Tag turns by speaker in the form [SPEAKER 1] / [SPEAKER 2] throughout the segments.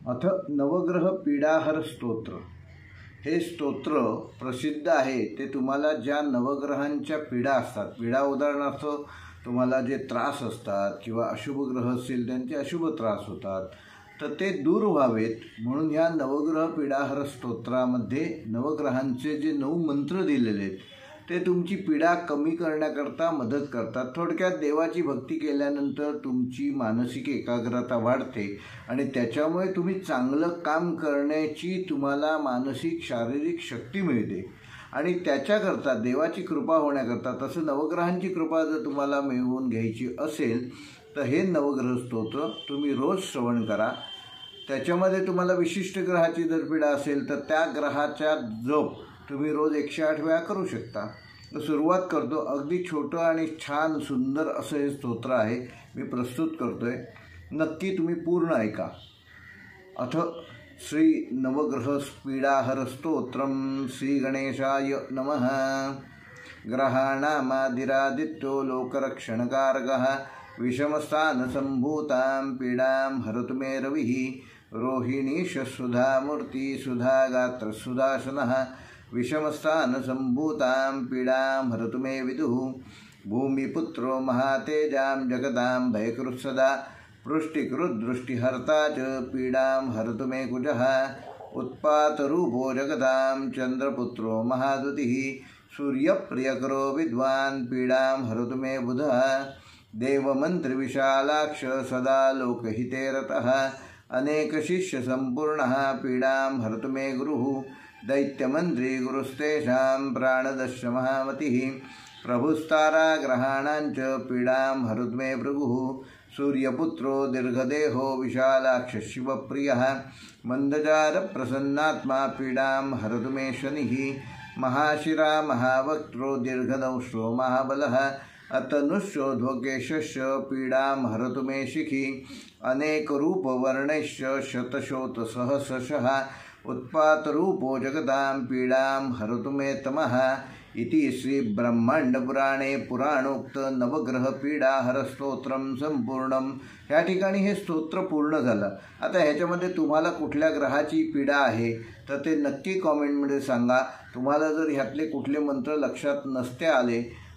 [SPEAKER 1] अथ नवग्रह पीडाहर स्तोत्र। हे स्तोत्र प्रसिद्ध आहे। ते तुम्हाला ज्या नवग्रहांच्या पीडा असतात, पीडा उदाहरणार्थ तुम्हाला जे त्रास असतात किंवा अशुभ ग्रह असतील त्यांचे अशुभ त्रास होतात, तर ते दूर व्हावेत म्हणून ह्या नवग्रह पीडाहर स्तोत्रामध्ये नवग्रहांचे जे 9 मंत्र दिलेले आहेत ते तुमची पीडा कमी करण्याकरता मदत करतात। थोडक्यात देवाची भक्ती केल्यानंतर तुमची मानसिक एकाग्रता वाढते आणि त्याच्यामुळे तुम्ही चांगलं काम करण्याची तुम्हाला मानसिक शारीरिक शक्ती मिळते आणि त्याच्याकरता देवाची कृपा होण्याकरता, तसं नवग्रहांची कृपा जर तुम्हाला मिळवून घ्यायची असेल तर हे नवग्रह स्तोत्र तुम्ही रोज श्रवण करा। त्याच्यामध्ये तुम्हाला विशिष्ट ग्रहाची जर पीडा असेल तर त्या ग्रहाचा जप तुम्ही रोज 108 वेळा करू शकता। तर सुरुवात करतो। अगदी छोटं आणि छान सुंदर असं हे स्तोत्र आहे, मी प्रस्तुत करतोय, नक्की तुम्ही पूर्ण ऐका। अथ श्री नवग्रह पीडाहर स्तोत्रम। श्री गणेशाय नमः। ग्रहाणामादिरादित्यो लोकरक्षणकारकः विषमस्थानसम्भूतां पीडां हरतु मे रविः। रोहिणीश सुधामूर्ति सुधागात्रसुधासनः विषमस्थानसम्भूतां पीडां हरतु मे विदुः। भूमिपुत्रो महातेजां जगदां भयकृत्सदा पृष्टिकृदृष्टिहर्ता च पीडां हरतु मे कुजः। उत्पातरूपो जगदां चन्द्रपुत्रो महाद्युतिः सूर्यप्रियकरो विद्वान् पीडां हरतु मे बुधः। देवमन्त्रिविशालाक्ष सदा लोकहिते रतः अनेकशिष्यसम्पूर्णः पीडां हरतु मे गुरुः। दैत्यमन्त्री गुरुस्तेषां प्राणदश्य महामतिः प्रभुस्ताराग्रहाणां च पीडां हरतु मे भृगुः। सूर्यपुत्रो दीर्घदेहो विशालाक्ष शिवप्रियः मन्दजारप्रसन्नात्मा पीडां हरतु मे शनिः। महाशिरा महावक्त्रो दीर्घदंष्ट्रो महाबलः अतनुष्योध्वकेशश्च पीडां हरतु मे शिखि। अनेकरूपवर्णैश्च शतशोतसहस्रशः उत्पातरूपो जगदां पीडां हरतु मे तमः। इति श्री ब्रह्मांडपुराणे पुराणोक्त नवग्रह पीडाहर स्तोत्रम संपूर्णम। या ठिकाणी हे स्तोत्र पूर्ण झालं। आता ह्याच्यामध्ये तुम्हाला कुठल्या ग्रहाची पीडा आहे तर ते नक्की कॉमेंटमध्ये सांगा। तुम्हाला जर ह्यातले कुठले मंत्र लक्षात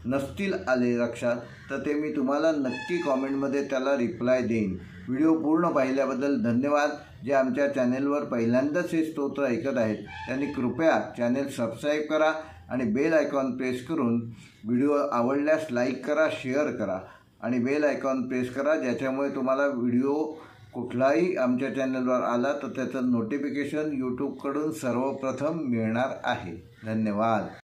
[SPEAKER 1] नसतील आले लक्षात तर ते मी तुम्हाला नक्की कॉमेंटमध्ये त्याला रिप्लाय देईन। व्हिडिओ पूर्ण पाहिल्याबद्दल धन्यवाद। जे आमच्या चॅनेलवर पहिल्यांदाच हे स्तोत्र ऐकत आहेत त्यांनी कृपया चॅनेल सबस्क्राईब करा आणि बेल आयकॉन प्रेस करून व्हिडिओ आवडल्यास लाईक करा, शेअर करा आणि बेल आयकॉन प्रेस करा, ज्याच्यामुळे तुम्हाला व्हिडिओ कुठलाही आमच्या चॅनेलवर आला तर त्याचं नोटिफिकेशन यूट्यूबकडून सर्वप्रथम मिळणार आहे। धन्यवाद।